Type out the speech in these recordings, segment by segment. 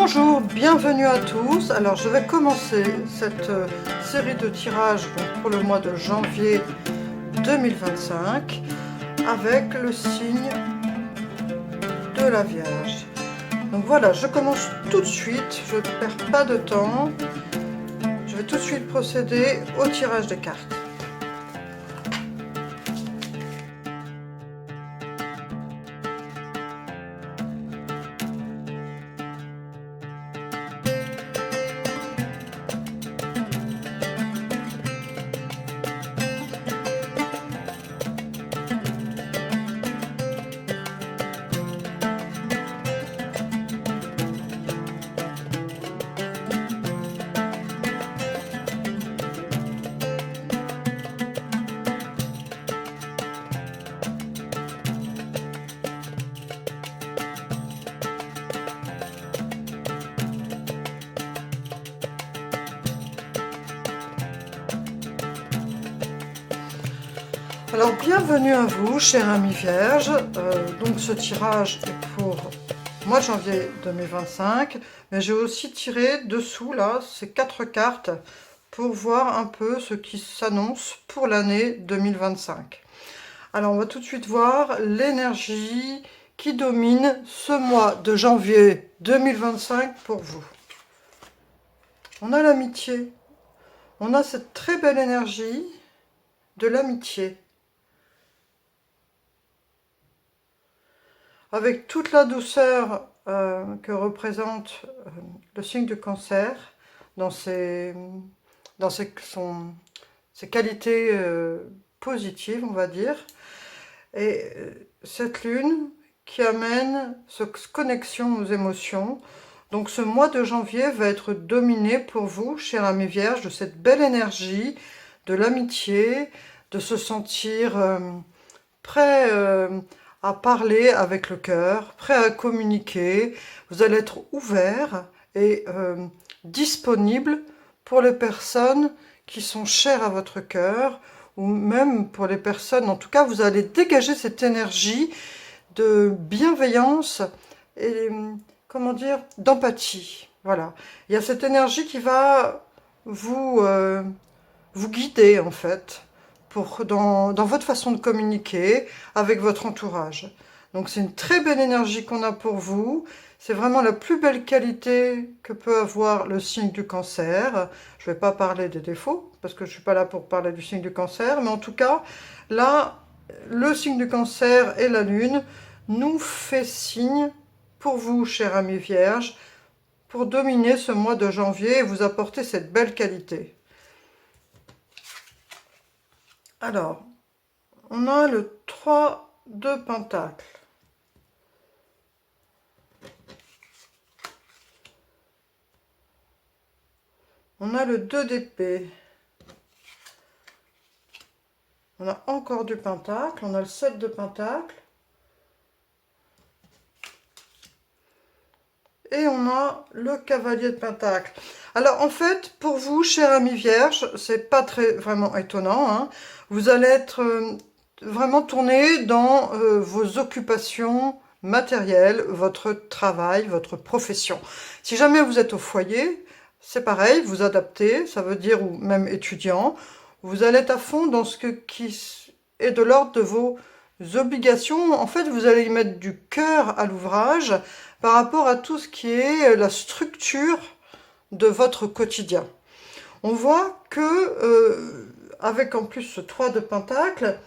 Bonjour, bienvenue à tous. Alors je vais commencer cette série de tirages pour le mois de janvier 2025 avec le signe de la Vierge. Donc voilà, je commence tout de suite, je ne perds pas de temps. Je vais tout de suite procéder au tirage des cartes. Alors bienvenue à vous, chers amis vierges. Donc ce tirage est pour mois de janvier 2025, mais j'ai aussi tiré dessous là ces 4 cartes pour voir un peu ce qui s'annonce pour l'année 2025. Alors on va tout de suite voir l'énergie qui domine ce mois de janvier 2025 pour vous. On a l'amitié, on a cette très belle énergie de l'amitié. Avec toute la douceur que représente le signe du Cancer, dans ses qualités positives, on va dire, et cette lune qui amène cette connexion aux émotions. Donc ce mois de janvier va être dominé pour vous, chers amis vierges, de cette belle énergie, de l'amitié, de se sentir prêt à parler avec le cœur, prêt à communiquer. Vous allez être ouvert et disponible pour les personnes qui sont chères à votre cœur, ou même pour les personnes, en tout cas, vous allez dégager cette énergie de bienveillance et, comment dire, d'empathie. Voilà. Il y a cette énergie qui va vous guider, en fait, dans votre façon de communiquer avec votre entourage. Donc c'est une très belle énergie qu'on a pour vous. C'est vraiment la plus belle qualité que peut avoir le signe du Cancer. Je ne vais pas parler des défauts, parce que je ne suis pas là pour parler du signe du Cancer, mais en tout cas, là, le signe du Cancer et la Lune nous fait signe pour vous, chers amis vierges, pour dominer ce mois de janvier et vous apporter cette belle qualité. Alors, on a le 3 de Pentacle. On a le 2 d'épée. On a encore du Pentacle. On a le 7 de Pentacle. Et on a le Cavalier de Pentacle. Alors en fait, pour vous, chers amis vierges, c'est pas vraiment étonnant, hein. Vous allez être vraiment tourné dans vos occupations matérielles, votre travail, votre profession. Si jamais vous êtes au foyer, c'est pareil, vous adaptez, ça veut dire, ou même étudiant, vous allez être à fond dans ce qui est de l'ordre de vos obligations. En fait, vous allez y mettre du cœur à l'ouvrage par rapport à tout ce qui est la structure de votre quotidien. On voit que, avec en plus ce 3 de Pentacle,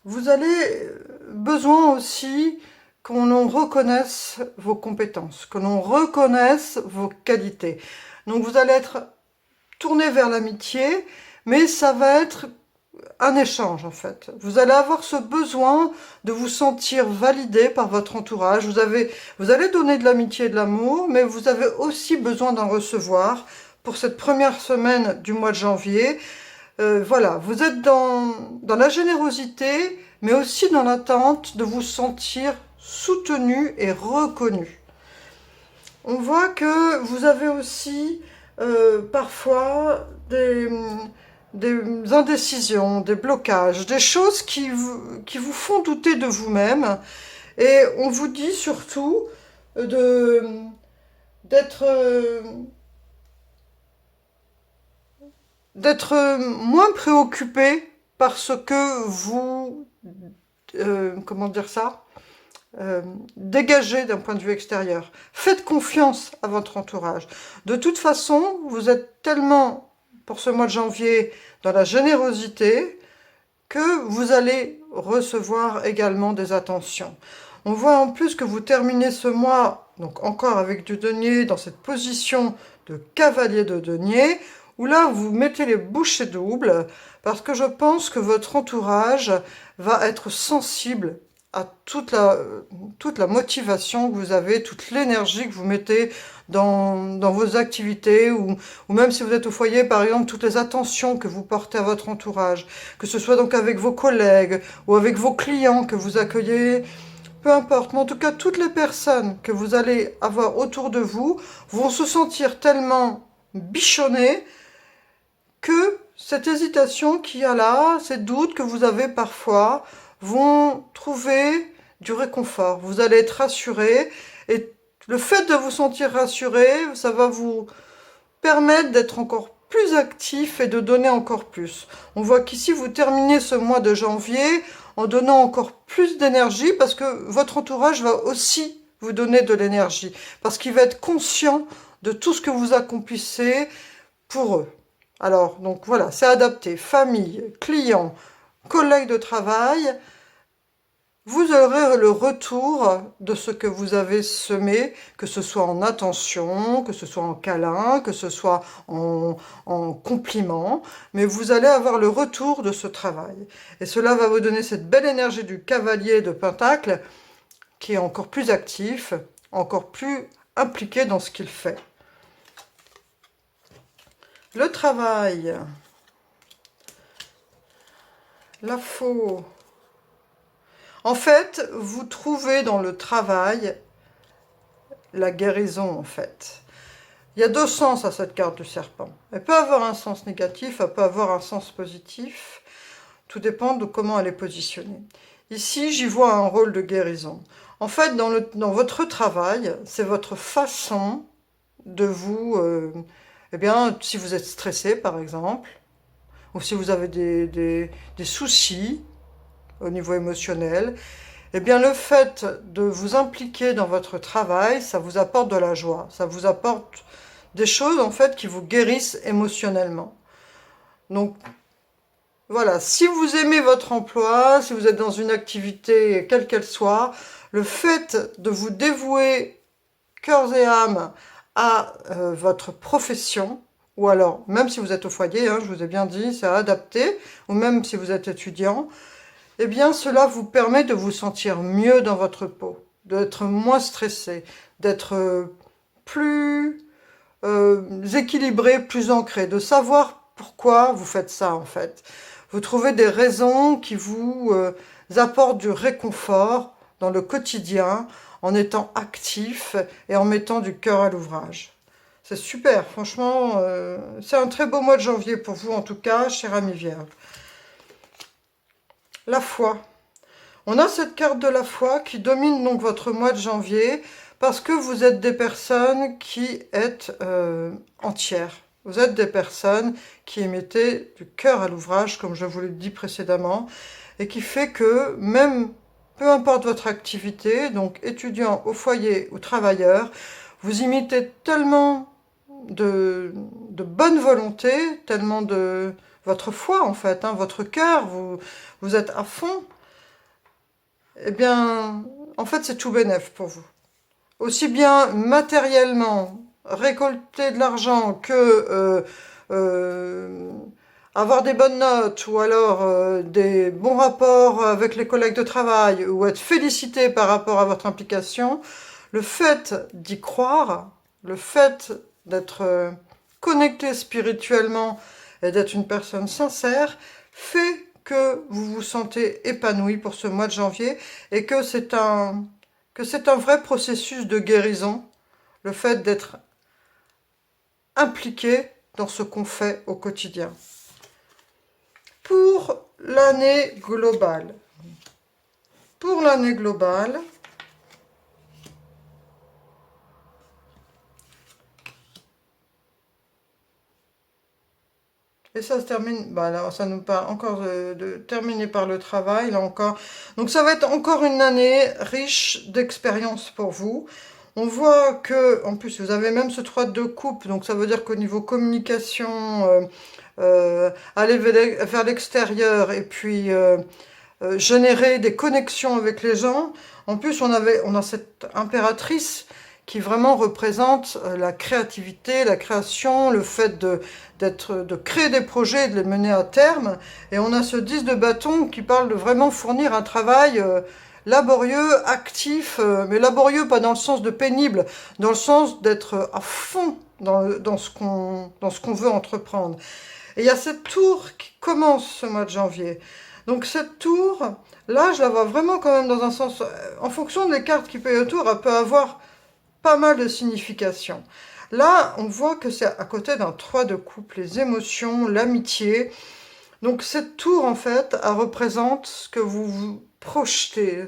vous avez besoin aussi qu'on reconnaisse vos compétences, que l'on reconnaisse vos qualités. Donc vous allez être tourné vers l'amitié, mais ça va être un échange en fait. Vous allez avoir ce besoin de vous sentir validé par votre entourage. Vous allez donner de l'amitié et de l'amour, mais vous avez aussi besoin d'en recevoir pour cette première semaine du mois de janvier. Voilà, vous êtes dans la générosité, mais aussi dans l'attente de vous sentir soutenu et reconnu. On voit que vous avez aussi parfois des indécisions, des blocages, des choses qui vous font douter de vous-même. Et on vous dit surtout de d'être moins préoccupé par ce que vous, comment dire ça, dégagez d'un point de vue extérieur. Faites confiance à votre entourage. De toute façon, vous êtes tellement, pour ce mois de janvier, dans la générosité, que vous allez recevoir également des attentions. On voit en plus que vous terminez ce mois, donc encore avec du denier, dans cette position de cavalier de denier, où là vous mettez les bouchées doubles, parce que je pense que votre entourage va être sensible à toute la motivation que vous avez, toute l'énergie que vous mettez dans vos activités, ou même si vous êtes au foyer, par exemple, toutes les attentions que vous portez à votre entourage, que ce soit donc avec vos collègues ou avec vos clients que vous accueillez, peu importe, mais en tout cas, toutes les personnes que vous allez avoir autour de vous vont se sentir tellement bichonnées que cette hésitation qu'il y a là, ces doutes que vous avez parfois, vont trouver du réconfort. Vous allez être rassuré et le fait de vous sentir rassuré, ça va vous permettre d'être encore plus actif et de donner encore plus. On voit qu'ici, vous terminez ce mois de janvier en donnant encore plus d'énergie parce que votre entourage va aussi vous donner de l'énergie, parce qu'il va être conscient de tout ce que vous accomplissez pour eux. Alors, donc voilà, c'est adapté. Famille, clients, collègues de travail, vous aurez le retour de ce que vous avez semé, que ce soit en attention, que ce soit en câlin, que ce soit en compliment, mais vous allez avoir le retour de ce travail. Et cela va vous donner cette belle énergie du cavalier de Pentacle, qui est encore plus actif, encore plus impliqué dans ce qu'il fait. Le travail, la faux. En fait, vous trouvez dans le travail la guérison, en fait. Il y a deux sens à cette carte du serpent. Elle peut avoir un sens négatif, elle peut avoir un sens positif. Tout dépend de comment elle est positionnée. Ici, j'y vois un rôle de guérison. En fait, dans votre travail, c'est votre façon de vous... eh bien, si vous êtes stressé, par exemple, ou si vous avez des soucis au niveau émotionnel, eh bien, le fait de vous impliquer dans votre travail, ça vous apporte de la joie. Ça vous apporte des choses, en fait, qui vous guérissent émotionnellement. Donc, voilà, si vous aimez votre emploi, si vous êtes dans une activité, quelle qu'elle soit, le fait de vous dévouer cœur et âme à votre profession, ou alors, même si vous êtes au foyer, hein, je vous ai bien dit, c'est adapté, ou même si vous êtes étudiant, eh bien, cela vous permet de vous sentir mieux dans votre peau, d'être moins stressé, d'être plus équilibré, plus ancré, de savoir pourquoi vous faites ça, en fait. Vous trouvez des raisons qui vous apportent du réconfort dans le quotidien, en étant actif et en mettant du cœur à l'ouvrage. C'est super, franchement, c'est un très beau mois de janvier pour vous, en tout cas, cher ami Vierge. La foi. On a cette carte de la foi qui domine donc votre mois de janvier parce que vous êtes des personnes qui êtes entières. Vous êtes des personnes qui mettez du cœur à l'ouvrage, comme je vous l'ai dit précédemment, et qui fait que même, peu importe votre activité, donc étudiant au foyer ou travailleur, vous imitez tellement de bonne volonté, tellement de votre foi en fait, hein, votre cœur, vous êtes à fond, eh bien, en fait, c'est tout bénef pour vous. Aussi bien matériellement, récolter de l'argent que avoir des bonnes notes ou alors des bons rapports avec les collègues de travail ou être félicité par rapport à votre implication, le fait d'y croire, le fait d'être connecté spirituellement et d'être une personne sincère fait que vous vous sentez épanoui pour ce mois de janvier et que c'est un vrai processus de guérison, le fait d'être impliqué dans ce qu'on fait au quotidien. Pour l'année globale, Et ça se termine, bah là, ça nous parle encore de terminer par le travail, là encore. Donc ça va être encore une année riche d'expérience pour vous. On voit que, en plus, vous avez même ce 3 de coupe, donc ça veut dire qu'au niveau communication, aller vers l'extérieur et puis générer des connexions avec les gens. En plus, on a cette impératrice qui vraiment représente la créativité, la création, le fait de créer des projets et de les mener à terme. Et on a ce 10 de bâton qui parle de vraiment fournir un travail laborieux, actif, mais laborieux pas dans le sens de pénible, dans le sens d'être à fond dans ce qu'on veut entreprendre. Et il y a cette tour qui commence ce mois de janvier. Donc cette tour, là, je la vois vraiment quand même dans un sens... En fonction des cartes qui payent autour, elle peut avoir pas mal de significations. Là, on voit que c'est à côté d'un 3 de coupe, les émotions, l'amitié. Donc cette tour, en fait, elle représente ce que vous vous projetez.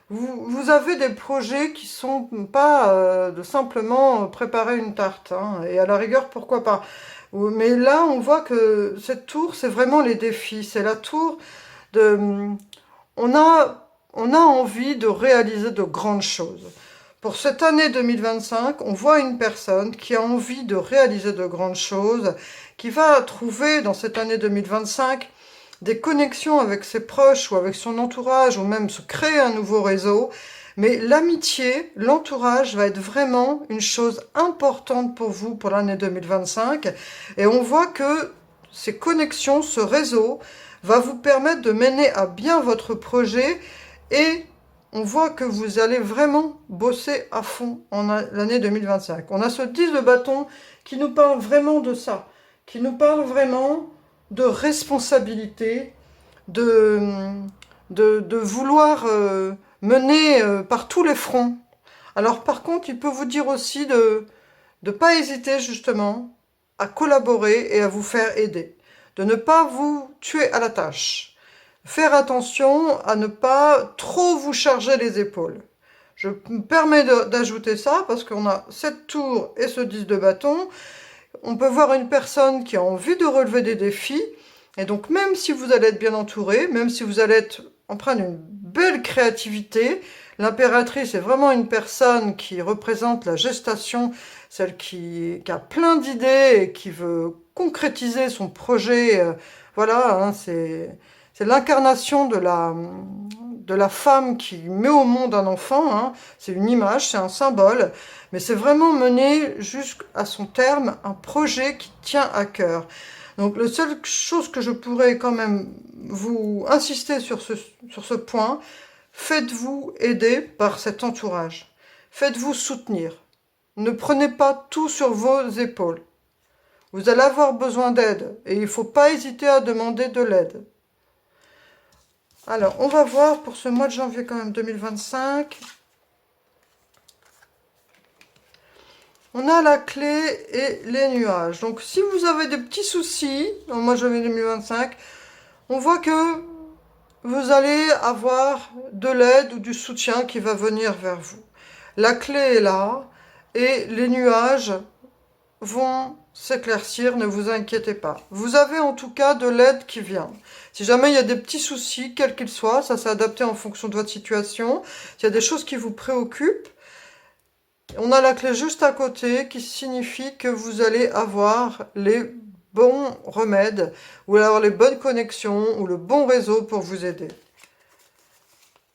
Vous avez des projets qui sont pas de simplement préparer une tarte, hein, et à la rigueur, pourquoi pas. Mais là, on voit que cette tour, c'est vraiment les défis. C'est la tour de... On a envie de réaliser de grandes choses. Pour cette année 2025, on voit une personne qui a envie de réaliser de grandes choses, qui va trouver dans cette année 2025 des connexions avec ses proches ou avec son entourage, ou même se créer un nouveau réseau. Mais l'amitié, l'entourage va être vraiment une chose importante pour vous pour l'année 2025. Et on voit que ces connexions, ce réseau, va vous permettre de mener à bien votre projet, et on voit que vous allez vraiment bosser à fond en l'année 2025. On a ce 10 de bâton qui nous parle vraiment de ça, qui nous parle vraiment de responsabilité, de, de vouloir mener par tous les fronts. Alors par contre, il peut vous dire aussi de ne pas hésiter justement à collaborer et à vous faire aider, de ne pas vous tuer à la tâche. Faire attention à ne pas trop vous charger les épaules. Je me permets d'ajouter ça parce qu'on a cette tour et ce 10 de bâton. On peut voir une personne qui a envie de relever des défis. Et donc même si vous allez être bien entouré, même si vous allez être empreint d'une belle créativité, l'impératrice est vraiment une personne qui représente la gestation, celle qui a plein d'idées et qui veut concrétiser son projet. Voilà, hein, c'est l'incarnation de la femme qui met au monde un enfant, hein. C'est une image, c'est un symbole, mais c'est vraiment mener jusqu'à son terme un projet qui tient à cœur. Donc la seule chose que je pourrais quand même vous insister sur ce point, faites-vous aider par cet entourage. Faites-vous soutenir. Ne prenez pas tout sur vos épaules. Vous allez avoir besoin d'aide et il ne faut pas hésiter à demander de l'aide. Alors, on va voir pour ce mois de janvier quand même 2025. On a la clé et les nuages. Donc, si vous avez des petits soucis, dans le mois de janvier 2025, on voit que vous allez avoir de l'aide ou du soutien qui va venir vers vous. La clé est là et les nuages vont s'éclaircir, ne vous inquiétez pas. Vous avez en tout cas de l'aide qui vient. Si jamais il y a des petits soucis, quels qu'ils soient, ça s'est adapté en fonction de votre situation. S'il y a des choses qui vous préoccupent, on a la clé juste à côté qui signifie que vous allez avoir les bons remèdes, ou alors les bonnes connexions, ou le bon réseau pour vous aider.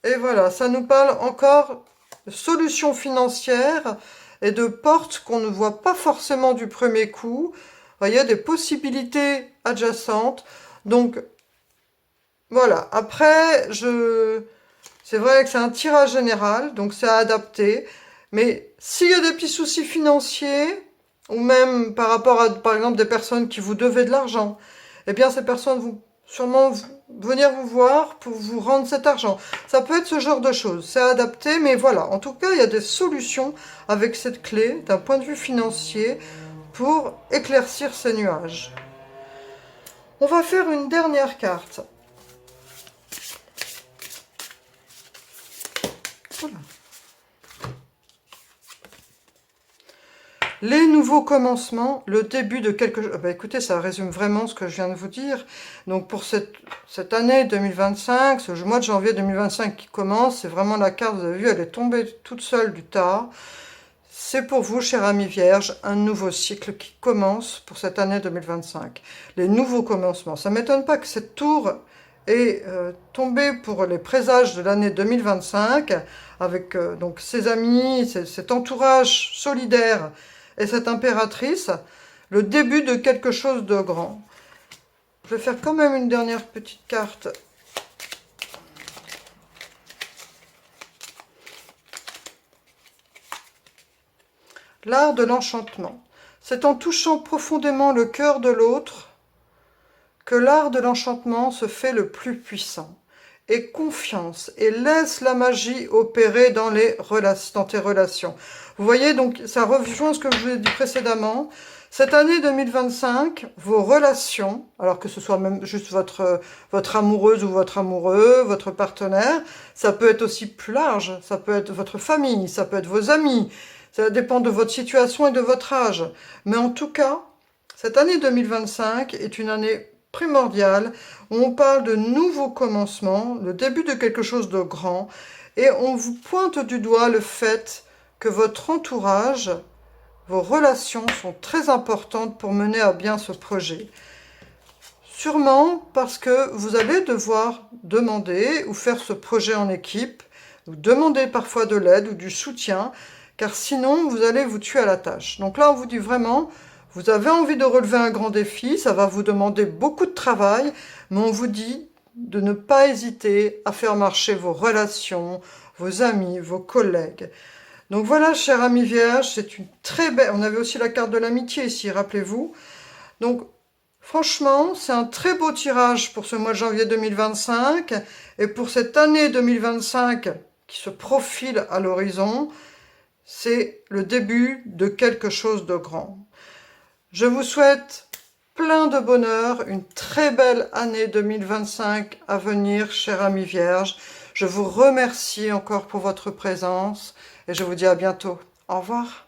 Et voilà, ça nous parle encore de solutions financières et de portes qu'on ne voit pas forcément du premier coup. Vous voyez, des possibilités adjacentes. Donc, voilà. Après, c'est vrai que c'est un tirage général, donc c'est à adapter. Mais s'il y a des petits soucis financiers, ou même par rapport à, par exemple, des personnes qui vous devaient de l'argent, eh bien, ces personnes vont sûrement venir vous voir pour vous rendre cet argent. Ça peut être ce genre de choses. C'est adapté, mais voilà. En tout cas, il y a des solutions avec cette clé, d'un point de vue financier, pour éclaircir ces nuages. On va faire une dernière carte. Voilà. Les nouveaux commencements, le début de quelque chose. Écoutez, ça résume vraiment ce que je viens de vous dire. Donc pour cette année 2025, ce mois de janvier 2025 qui commence, c'est vraiment la carte, vous avez vu, elle est tombée toute seule du tas. C'est pour vous, cher ami Vierge, un nouveau cycle qui commence pour cette année 2025. Les nouveaux commencements. Ça ne m'étonne pas que cette tour ait tombé pour les présages de l'année 2025, avec donc ses amis, cet entourage solidaire et cette impératrice, le début de quelque chose de grand. Je vais faire quand même une dernière petite carte. L'art de l'enchantement. C'est en touchant profondément le cœur de l'autre que l'art de l'enchantement se fait le plus puissant. Aie confiance et laisse la magie opérer dans tes relations. Vous voyez, donc ça rejoint ce que je vous ai dit précédemment. Cette année 2025, vos relations, alors que ce soit même juste votre amoureuse ou votre amoureux, votre partenaire, ça peut être aussi plus large, ça peut être votre famille, ça peut être vos amis, ça dépend de votre situation et de votre âge. Mais en tout cas, cette année 2025 est une année primordiale où on parle de nouveaux commencements, le début de quelque chose de grand, et on vous pointe du doigt le fait que votre entourage, vos relations sont très importantes pour mener à bien ce projet. Sûrement parce que vous allez devoir demander ou faire ce projet en équipe, ou demander parfois de l'aide ou du soutien, car sinon vous allez vous tuer à la tâche. Donc là, on vous dit vraiment, vous avez envie de relever un grand défi, ça va vous demander beaucoup de travail, mais on vous dit de ne pas hésiter à faire marcher vos relations, vos amis, vos collègues. Donc voilà, cher ami Vierge, c'est une très belle... On avait aussi la carte de l'amitié ici, rappelez-vous. Donc, franchement, c'est un très beau tirage pour ce mois de janvier 2025. Et pour cette année 2025 qui se profile à l'horizon, c'est le début de quelque chose de grand. Je vous souhaite plein de bonheur, une très belle année 2025 à venir, cher ami Vierge. Je vous remercie encore pour votre présence et je vous dis à bientôt. Au revoir.